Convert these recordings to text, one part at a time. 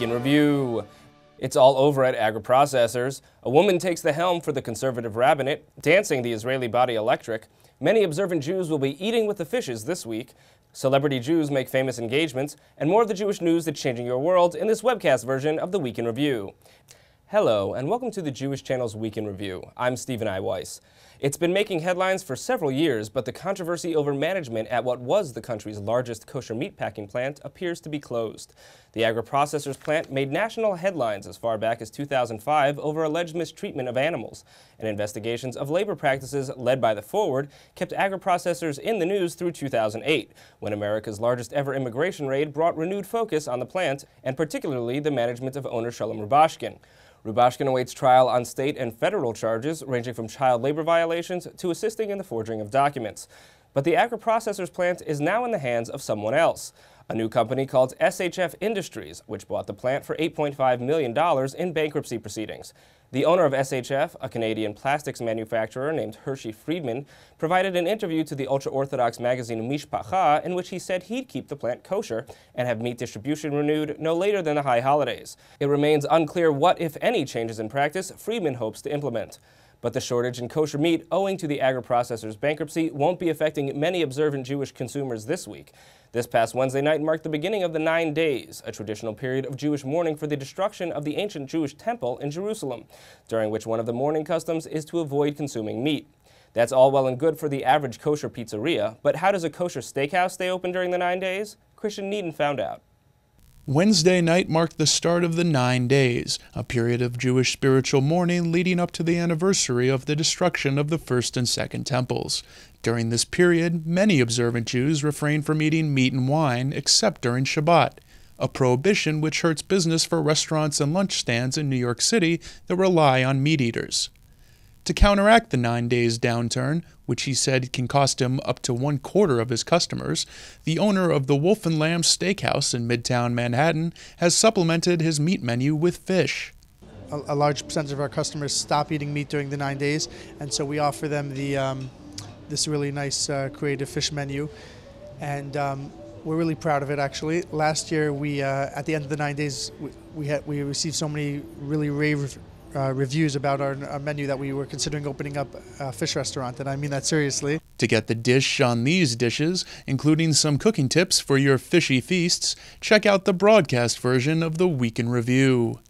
Week in Review. It's all over at Agroprocessors. A woman takes the helm for the conservative rabbinate, dancing the Israeli body electric. Many observant Jews will be eating with the fishes this week. Celebrity Jews make famous engagements, and more of the Jewish news that's changing your world in this webcast version of the Week in Review. Hello, and welcome to the Jewish Channel's Week in Review. I'm Stephen I. Weiss. It's been making headlines for several years, but the controversy over management at what was the country's largest kosher meat packing plant appears to be closed. The Agroprocessors plant made national headlines as far back as 2005 over alleged mistreatment of animals, and investigations of labor practices led by the Forward kept Agroprocessors in the news through 2008, when America's largest ever immigration raid brought renewed focus on the plant, and particularly the management of owner Shalom Rubashkin. Rubashkin awaits trial on state and federal charges ranging from child labor violations to assisting in the forging of documents. But the Agroprocessors plant is now in the hands of someone else, a new company called SHF Industries, which bought the plant for $8.5 million in bankruptcy proceedings. The owner of SHF, a Canadian plastics manufacturer named Hershey Friedman, provided an interview to the ultra-Orthodox magazine Mishpacha in which he said he'd keep the plant kosher and have meat distribution renewed no later than the high holidays. It remains unclear what, if any, changes in practice Friedman hopes to implement. But the shortage in kosher meat owing to the Agroprocessors' bankruptcy won't be affecting many observant Jewish consumers this week. This past Wednesday night marked the beginning of the 9 days, a traditional period of Jewish mourning for the destruction of the ancient Jewish temple in Jerusalem, during which one of the mourning customs is to avoid consuming meat. That's all well and good for the average kosher pizzeria, but how does a kosher steakhouse stay open during the 9 days? Christian Needon found out. Wednesday night marked the start of the 9 days, a period of Jewish spiritual mourning leading up to the anniversary of the destruction of the first and second temples. During this period, many observant Jews refrain from eating meat and wine except during Shabbat, a prohibition which hurts business for restaurants and lunch stands in New York City that rely on meat eaters. To counteract the 9 days downturn, which he said can cost him up to 1/4 of his customers, the owner of the Wolf and Lamb Steakhouse in Midtown Manhattan has supplemented his meat menu with fish. A large percentage of our customers stop eating meat during the 9 days, and so we offer them this really nice creative fish menu, and we're really proud of it. Actually, last year we at the end of the 9 days we received so many really rave reviews about our menu that we were considering opening up a fish restaurant, and I mean that seriously. To get the dish on these dishes, including some cooking tips for your fishy feasts, check out the broadcast version of the Week in Review.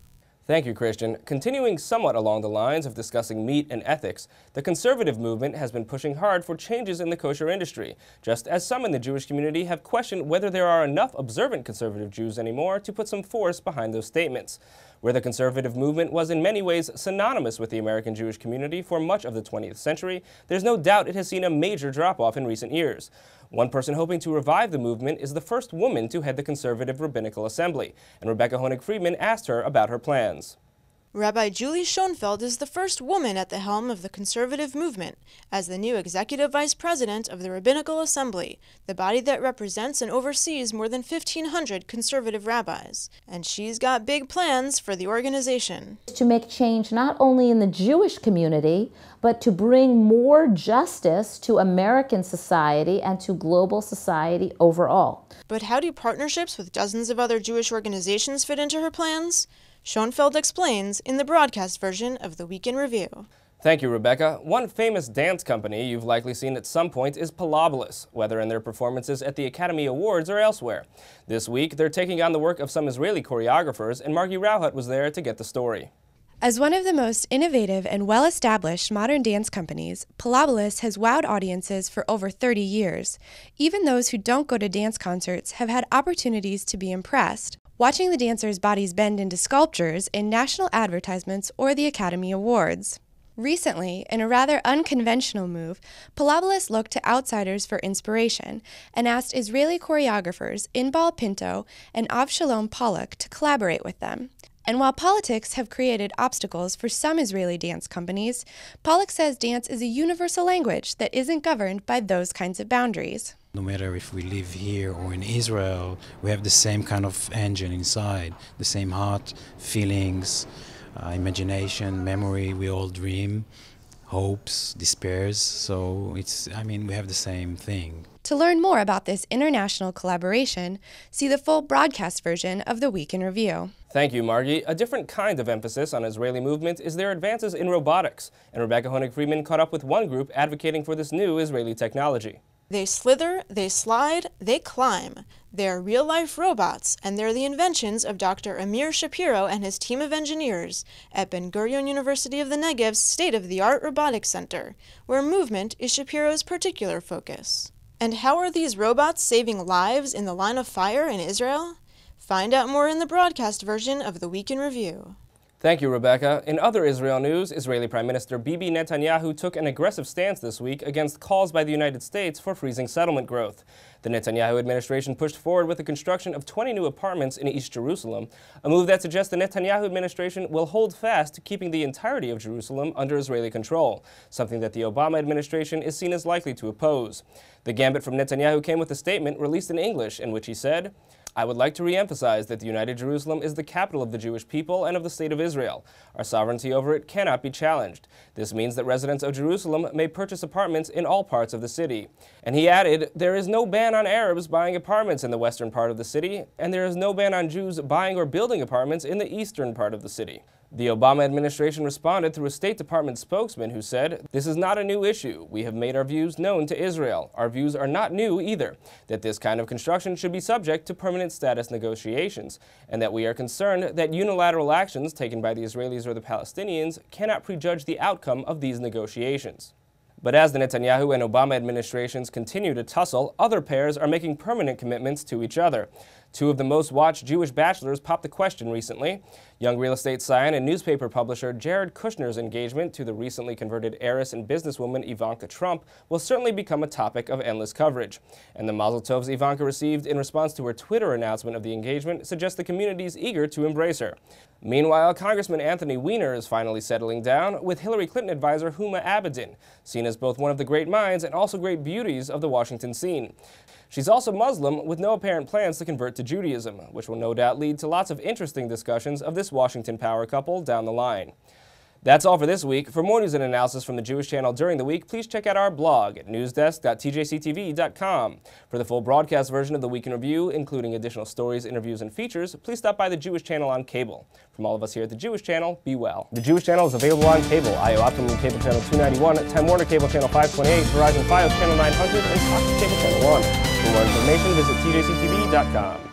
Thank you, Christian. Continuing somewhat along the lines of discussing meat and ethics, the conservative movement has been pushing hard for changes in the kosher industry, just as some in the Jewish community have questioned whether there are enough observant conservative Jews anymore to put some force behind those statements. Where the conservative movement was in many ways synonymous with the American Jewish community for much of the 20th century, there's no doubt it has seen a major drop-off in recent years. One person hoping to revive the movement is the first woman to head the Conservative Rabbinical Assembly, and Rebecca Honig-Friedman asked her about her plans. Rabbi Julie Schoenfeld is the first woman at the helm of the conservative movement as the new executive vice president of the Rabbinical Assembly, the body that represents and oversees more than 1,500 conservative rabbis. And she's got big plans for the organization. To make change not only in the Jewish community, but to bring more justice to American society and to global society overall. But how do partnerships with dozens of other Jewish organizations fit into her plans? Schoenfeld explains in the broadcast version of the Week in Review. Thank you, Rebecca. One famous dance company you've likely seen at some point is Pilabelis, whether in their performances at the Academy Awards or elsewhere. This week, they're taking on the work of some Israeli choreographers, and Margie Rauhut was there to get the story. As one of the most innovative and well-established modern dance companies, Pilabelis has wowed audiences for over 30 years. Even those who don't go to dance concerts have had opportunities to be impressed, watching the dancers' bodies bend into sculptures in national advertisements or the Academy Awards. Recently, in a rather unconventional move, Pilabelis looked to outsiders for inspiration and asked Israeli choreographers Inbal Pinto and Avshalom Pollock to collaborate with them. And while politics have created obstacles for some Israeli dance companies, Pollock says dance is a universal language that isn't governed by those kinds of boundaries. No matter if we live here or in Israel, we have the same kind of engine inside, the same heart, feelings, imagination, memory. We all dream. hopes, despairs. So we have the same thing. To learn more about this international collaboration, see the full broadcast version of the Week in Review. Thank you, Margie. A different kind of emphasis on Israeli movement is their advances in robotics, and Rebecca Honig-Friedman caught up with one group advocating for this new Israeli technology. They slither, they slide, they climb. They're real-life robots, and they're the inventions of Dr. Amir Shapiro and his team of engineers at Ben-Gurion University of the Negev's state-of-the-art robotics center, where movement is Shapiro's particular focus. And how are these robots saving lives in the line of fire in Israel? Find out more in the broadcast version of the Week in Review. Thank you, Rebecca. In other Israel news, Israeli Prime Minister Bibi Netanyahu took an aggressive stance this week against calls by the United States for freezing settlement growth. The Netanyahu administration pushed forward with the construction of 20 new apartments in East Jerusalem, a move that suggests the Netanyahu administration will hold fast to keeping the entirety of Jerusalem under Israeli control, something that the Obama administration is seen as likely to oppose. The gambit from Netanyahu came with a statement released in English in which he said, "I would like to re-emphasize that the United Jerusalem is the capital of the Jewish people and of the State of Israel. Our sovereignty over it cannot be challenged. This means that residents of Jerusalem may purchase apartments in all parts of the city." And he added, "There is no ban on Arabs buying apartments in the western part of the city, and there is no ban on Jews buying or building apartments in the eastern part of the city." The Obama administration responded through a State Department spokesman who said, "This is not a new issue. We have made our views known to Israel. Our views are not new either, that this kind of construction should be subject to permanent status negotiations, and that we are concerned that unilateral actions taken by the Israelis or the Palestinians cannot prejudge the outcome of these negotiations." But as the Netanyahu and Obama administrations continue to tussle, other pairs are making permanent commitments to each other. Two of the most watched Jewish bachelors popped the question recently. Young real estate scion and newspaper publisher Jared Kushner's engagement to the recently converted heiress and businesswoman Ivanka Trump will certainly become a topic of endless coverage. And the Mazel Tovs Ivanka received in response to her Twitter announcement of the engagement suggests the community is eager to embrace her. Meanwhile, Congressman Anthony Weiner is finally settling down with Hillary Clinton advisor Huma Abedin, seen as both one of the great minds and also great beauties of the Washington scene. She's also Muslim with no apparent plans to convert to Judaism, which will no doubt lead to lots of interesting discussions of this Washington power couple down the line. That's all for this week. For more news and analysis from the Jewish Channel during the week, please check out our blog at newsdesk.tjctv.com. For the full broadcast version of the Week in Review, including additional stories, interviews, and features, please stop by the Jewish Channel on cable. From all of us here at the Jewish Channel, be well. The Jewish Channel is available on cable, IO Optimum Cable Channel 291, Time Warner Cable Channel 528, Verizon Fios Channel 900, and Cox Cable Channel 1. For more information, visit tjctv.com.